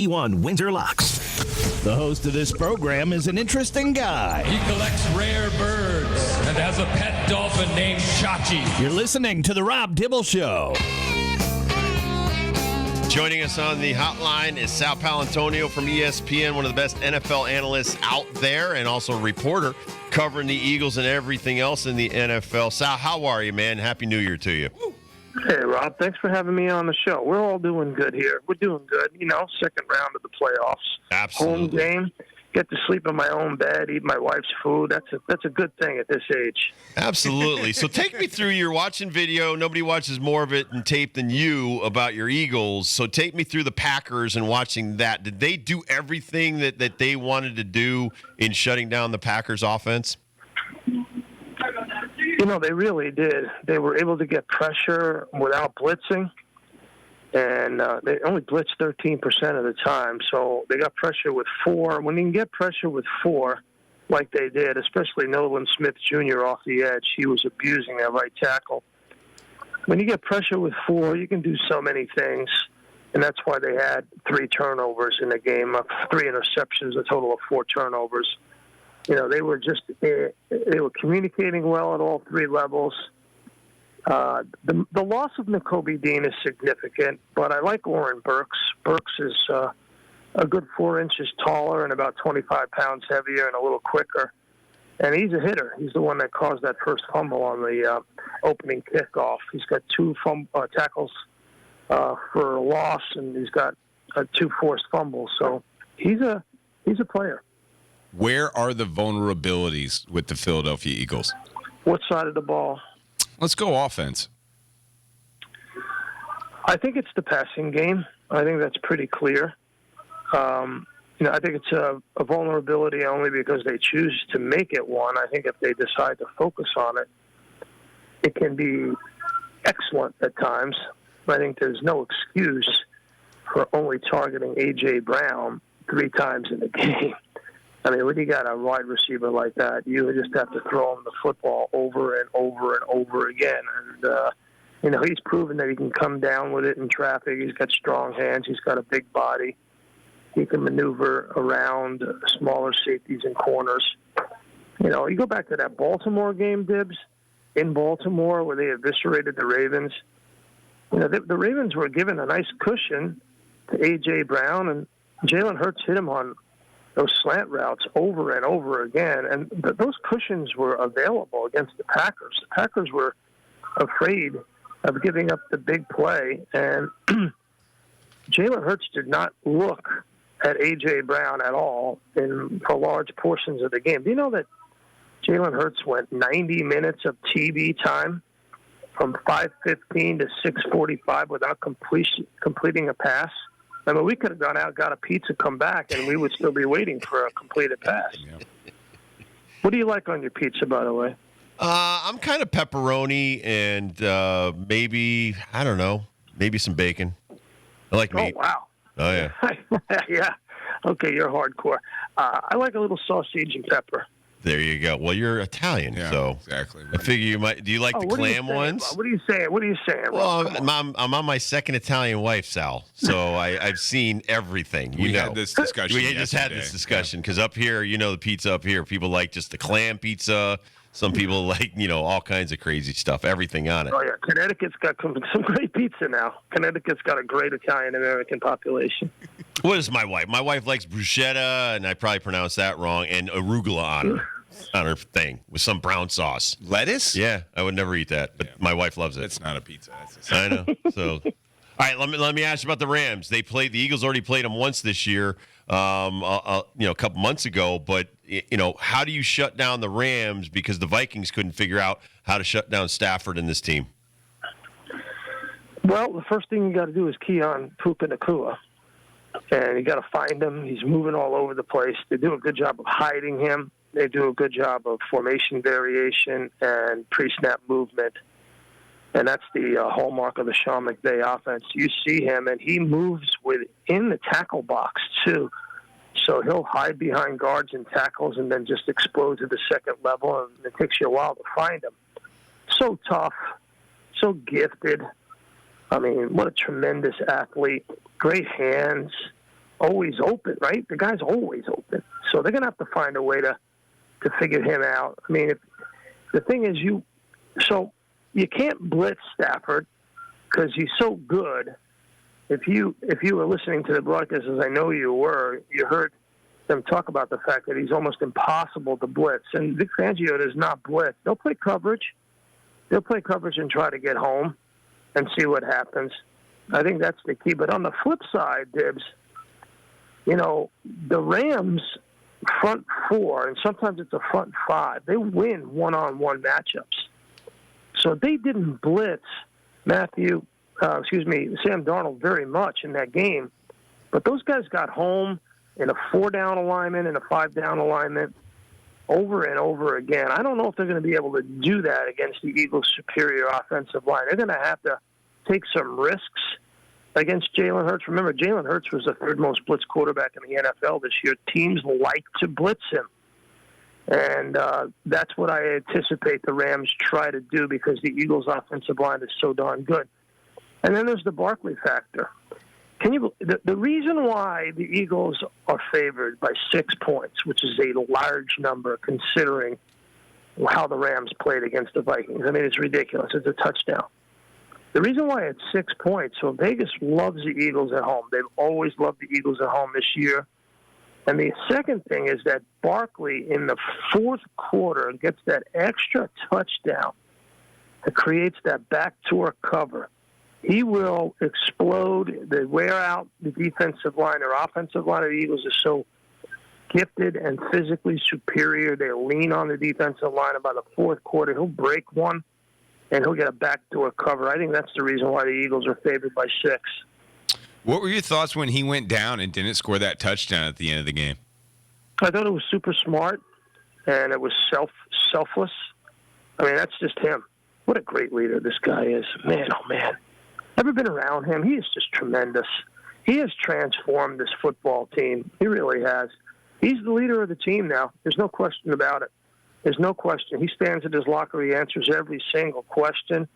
E1 Winter Locks. The host of this program is an interesting guy. He collects rare birds and has a pet dolphin named Chachi. You're listening to The Rob Dibble Show. Joining us on the hotline is Sal Palantonio from ESPN, one of the best NFL analysts out there, and also a reporter covering the Eagles and everything else in the NFL. Sal, how are you, man? Happy New Year to you. Hey, Rob. Thanks for having me on the show. We're all doing good here. We're doing good. You know, second round of the playoffs. Absolutely. Home game. Get to sleep in my own bed, eat my wife's food. That's a good thing at this age. Absolutely. So take me through your watching video. Nobody watches more of it in tape than you about your Eagles. So take me through the Packers and watching that. Did they do everything that they wanted to do in shutting down the Packers offense? You know, they really did. They were able to get pressure without blitzing, and they only blitzed 13% of the time. So they got pressure with four. When you can get pressure with four, like they did, especially Nolan Smith Jr. off the edge, he was abusing that right tackle. When you get pressure with four, you can do so many things, and that's why they had 3 turnovers in the game, 3 interceptions, a total of 4 turnovers. You know, they were communicating well at all 3 levels. The loss of Nakobe Dean is significant, but I like Oren Burks. Burks is a good 4 inches taller and about 25 pounds heavier and a little quicker. And he's a hitter. He's the one that caused that first fumble on the opening kickoff. He's got 2 tackles for a loss, and he's got 2 forced fumbles. So he's a player. Where are the vulnerabilities with the Philadelphia Eagles? What side of the ball? Let's go offense. I think it's the passing game. I think that's pretty clear. I think it's a vulnerability only because they choose to make it one. I think if they decide to focus on it, it can be excellent at times. I think there's no excuse for only targeting A.J. Brown 3 times in the game. I mean, when you got a wide receiver like that, you just have to throw him the football over and over and over again. And, he's proven that he can come down with it in traffic. He's got strong hands. He's got a big body. He can maneuver around smaller safeties and corners. You know, you go back to that Baltimore game, Dibs, in Baltimore where they eviscerated the Ravens. You know, the Ravens were given a nice cushion to A.J. Brown, and Jalen Hurts hit him on those slant routes over and over again, and those cushions were available against the Packers. The Packers were afraid of giving up the big play, and Jalen Hurts did not look at A.J. Brown at all for large portions of the game. Do you know that Jalen Hurts went 90 minutes of TV time from 5:15 to 6:45 without completing a pass? I mean, we could have gone out, got a pizza, come back, and we would still be waiting for a completed pass. Yeah. What do you like on your pizza, by the way? I'm kind of pepperoni and maybe some bacon. I like meat. Oh, wow. Oh, yeah. Yeah. Okay, you're hardcore. I like a little sausage and pepper. There you go. Well, you're Italian, so exactly. I figure you might. Do you like the clam ones? What are you saying? What are you saying? Well, I'm on my second Italian wife, Sal. So I've seen everything. We had this discussion. We just had this discussion because up here, the pizza up here, people like just the clam pizza. Some people like, all kinds of crazy stuff, everything on it. Oh, yeah. Connecticut's got some great pizza now. Connecticut's got a great Italian-American population. What is my wife? My wife likes bruschetta, and I probably pronounced that wrong, and arugula on her thing with some brown sauce. Lettuce? Yeah, I would never eat that, but my wife loves it. It's not a pizza. I know. So, all right, let me ask you about the Rams. The Eagles already played them once this year, a couple months ago, but how do you shut down the Rams because the Vikings couldn't figure out how to shut down Stafford and this team? Well, the first thing you got to do is key on Puka Nacua. And you got to find him. He's moving all over the place. They do a good job of hiding him. They do a good job of formation variation and pre-snap movement. And that's the hallmark of the Sean McVay offense. You see him, and he moves within the tackle box, too. So he'll hide behind guards and tackles and then just explode to the second level, and it takes you a while to find him. So tough, so gifted. I mean, what a tremendous athlete. Great hands. always open, right? The guy's always open. So they're going to have to find a way to figure him out. I mean, the thing is you can't blitz Stafford because he's so good. If you were listening to the broadcast, as I know you were, you heard them talk about the fact that he's almost impossible to blitz. And Vic Fangio does not blitz. They'll play coverage. They'll play coverage and try to get home and see what happens. I think that's the key. But on the flip side, Dibs, the Rams front four, and sometimes it's a front five, they win one-on-one matchups. So they didn't blitz Sam Darnold very much in that game. But those guys got home in a 4-down alignment and a 5-down alignment over and over again. I don't know if they're going to be able to do that against the Eagles' superior offensive line. They're going to have to take some risks against Jalen Hurts. Remember, Jalen Hurts was the third most blitz quarterback in the NFL this year. Teams like to blitz him. And that's what I anticipate the Rams try to do because the Eagles' offensive line is so darn good. And then there's the Barkley factor. The reason why the Eagles are favored by 6 points, which is a large number considering how the Rams played against the Vikings. I mean, it's ridiculous. It's a touchdown. The reason why it's 6 points, so Vegas loves the Eagles at home. They've always loved the Eagles at home this year. And the second thing is that Barkley in the fourth quarter gets that extra touchdown that creates that backdoor cover. He will explode. They wear out the defensive line. Their offensive line of the Eagles is so gifted and physically superior. They lean on the defensive line. About the fourth quarter, he'll break one, and he'll get a backdoor cover. I think that's the reason why the Eagles are favored by 6. What were your thoughts when he went down and didn't score that touchdown at the end of the game? I thought it was super smart, and it was selfless. I mean, that's just him. What a great leader this guy is. Man, oh, man. Ever been around him? He is just tremendous. He has transformed this football team. He really has. He's the leader of the team now. There's no question about it. There's no question. He stands at his locker. He answers every single question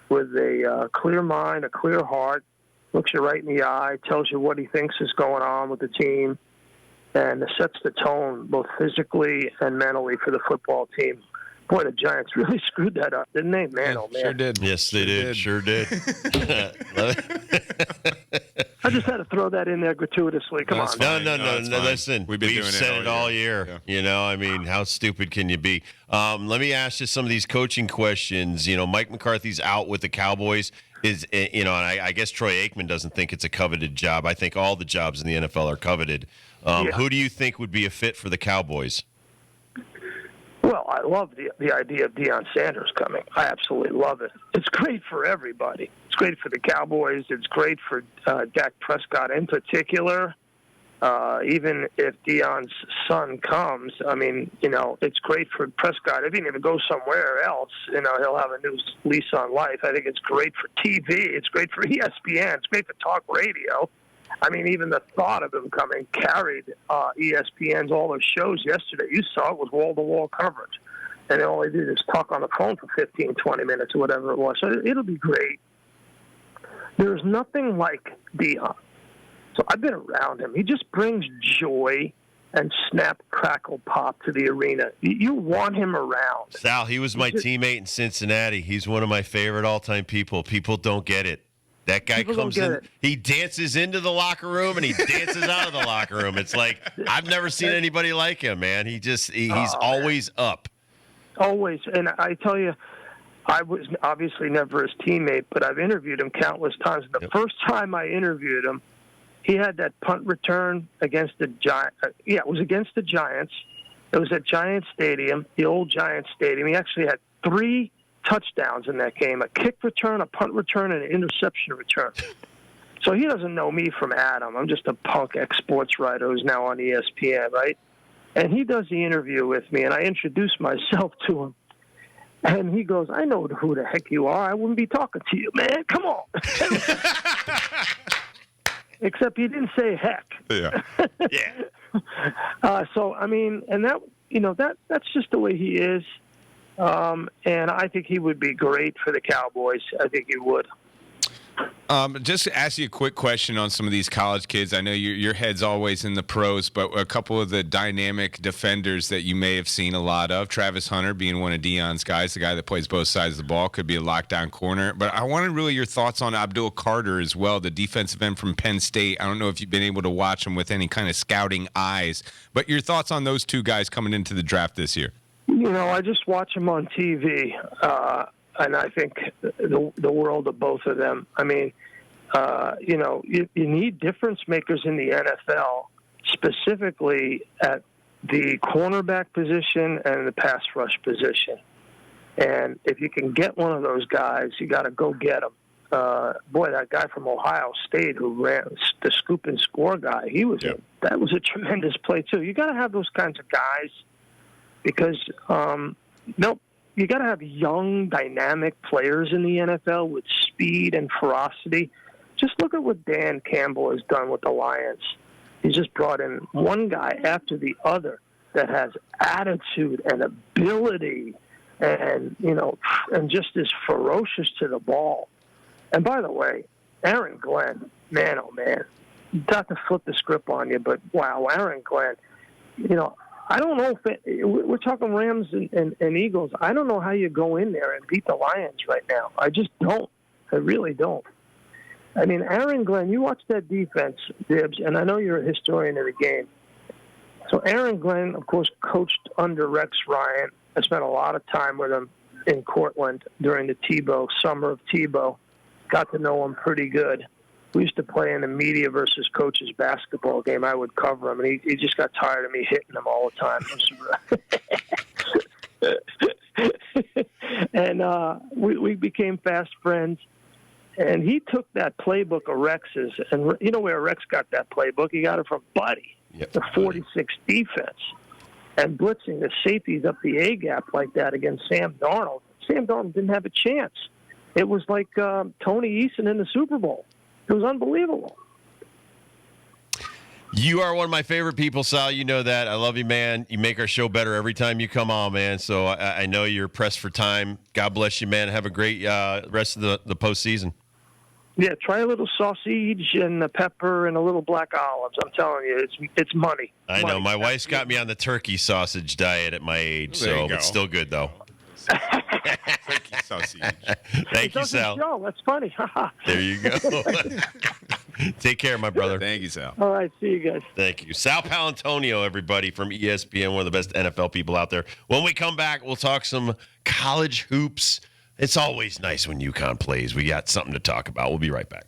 with a clear mind, a clear heart, looks you right in the eye, tells you what he thinks is going on with the team, and sets the tone both physically and mentally for the football team. Boy, the Giants really screwed that up, didn't they? Man, oh, man. Sure did. Yes, they did. Sure did. I just had to throw that in there gratuitously. Come on. No. Listen, we've said it all year. Yeah. I mean, how stupid can you be? Let me ask you some of these coaching questions. Mike McCarthy's out with the Cowboys. And I guess Troy Aikman doesn't think it's a coveted job. I think all the jobs in the NFL are coveted. Who do you think would be a fit for the Cowboys? Well, I love the idea of Deion Sanders coming. I absolutely love it. It's great for everybody. It's great for the Cowboys. It's great for Dak Prescott in particular. Even if Deion's son comes, I mean, it's great for Prescott. If he can go somewhere else, he'll have a new lease on life. I think it's great for TV. It's great for ESPN. It's great for talk radio. I mean, even the thought of him coming carried ESPN's all those shows yesterday. You saw it was wall-to-wall coverage. And all they did is talk on the phone for 15, 20 minutes or whatever it was. So it'll be great. There's nothing like Deion. So I've been around him. He just brings joy and snap, crackle, pop to the arena. You want him around. Sal, he was my teammate in Cincinnati. He's one of my favorite all-time people. People don't get it. That guy comes in, he dances into the locker room, and he dances out of the locker room. It's like, I've never seen anybody like him, man. He's always up. Always. And I tell you, I was obviously never his teammate, but I've interviewed him countless times. The first time I interviewed him, he had that punt return against the Giants. It was against the Giants. It was at Giants Stadium, the old Giants Stadium. He actually had 3 touchdowns in that game, a kick return, a punt return, and an interception return. So he doesn't know me from Adam. I'm just a punk ex-sports writer who's now on ESPN, right? And he does the interview with me, and I introduce myself to him. And he goes, I know who the heck you are. I wouldn't be talking to you, man. Come on. Except he didn't say heck. Yeah. Yeah. So, I mean, and that's just the way he is. And I think he would be great for the Cowboys. I think he would. Just to ask you a quick question on some of these college kids. I know your head's always in the pros, but a couple of the dynamic defenders that you may have seen a lot of, Travis Hunter being one of Deion's guys, the guy that plays both sides of the ball, could be a lockdown corner. But I wanted really your thoughts on Abdul Carter as well, the defensive end from Penn State. I don't know if you've been able to watch him with any kind of scouting eyes, but your thoughts on those two guys coming into the draft this year. I just watch them on TV, and I think the world of both of them. I mean, you need difference makers in the NFL, specifically at the cornerback position and the pass rush position. And if you can get one of those guys, you got to go get them. Boy, that guy from Ohio State who ran the scoop and score guy, that was a tremendous play too. You got to have those kinds of guys because you got to have young, dynamic players in the NFL with speed and ferocity. Just look at what Dan Campbell has done with the Lions. He's just brought in one guy after the other that has attitude and ability and just is ferocious to the ball. And by the way, Aaron Glenn, man, oh man, not to flip the script on you, but wow, Aaron Glenn, I don't know if we're talking Rams and Eagles. I don't know how you go in there and beat the Lions right now. I just don't. I really don't. I mean, Aaron Glenn, you watch that defense, Dibs, and I know you're a historian of the game. So Aaron Glenn, of course, coached under Rex Ryan. I spent a lot of time with him in Cortland during the summer of Tebow. Got to know him pretty good. We used to play in a media versus coaches basketball game. I would cover him, and he just got tired of me hitting him all the time. And we became fast friends. And he took that playbook of Rex's, and you know where Rex got that playbook? He got it from Buddy, the 46 defense, and blitzing the safeties up the A-gap like that against Sam Darnold. Sam Darnold didn't have a chance. It was like Tony Eason in the Super Bowl. It was unbelievable. You are one of my favorite people, Sal. You know that. I love you, man. You make our show better every time you come on, man. So I know you're pressed for time. God bless you, man. Have a great rest of the postseason. Yeah, try a little sausage and the pepper and a little black olives. I'm telling you, it's money. I know. My wife's got me on the turkey sausage diet at my age, so it's still good, though. Turkey sausage. Thank you, Sal. Show. That's funny. There you go. Take care, my brother. Thank you, Sal. All right, see you guys. Thank you. Sal Palantonio, everybody, from ESPN, one of the best NFL people out there. When we come back, we'll talk some college hoops. It's always nice when UConn plays. We got something to talk about. We'll be right back.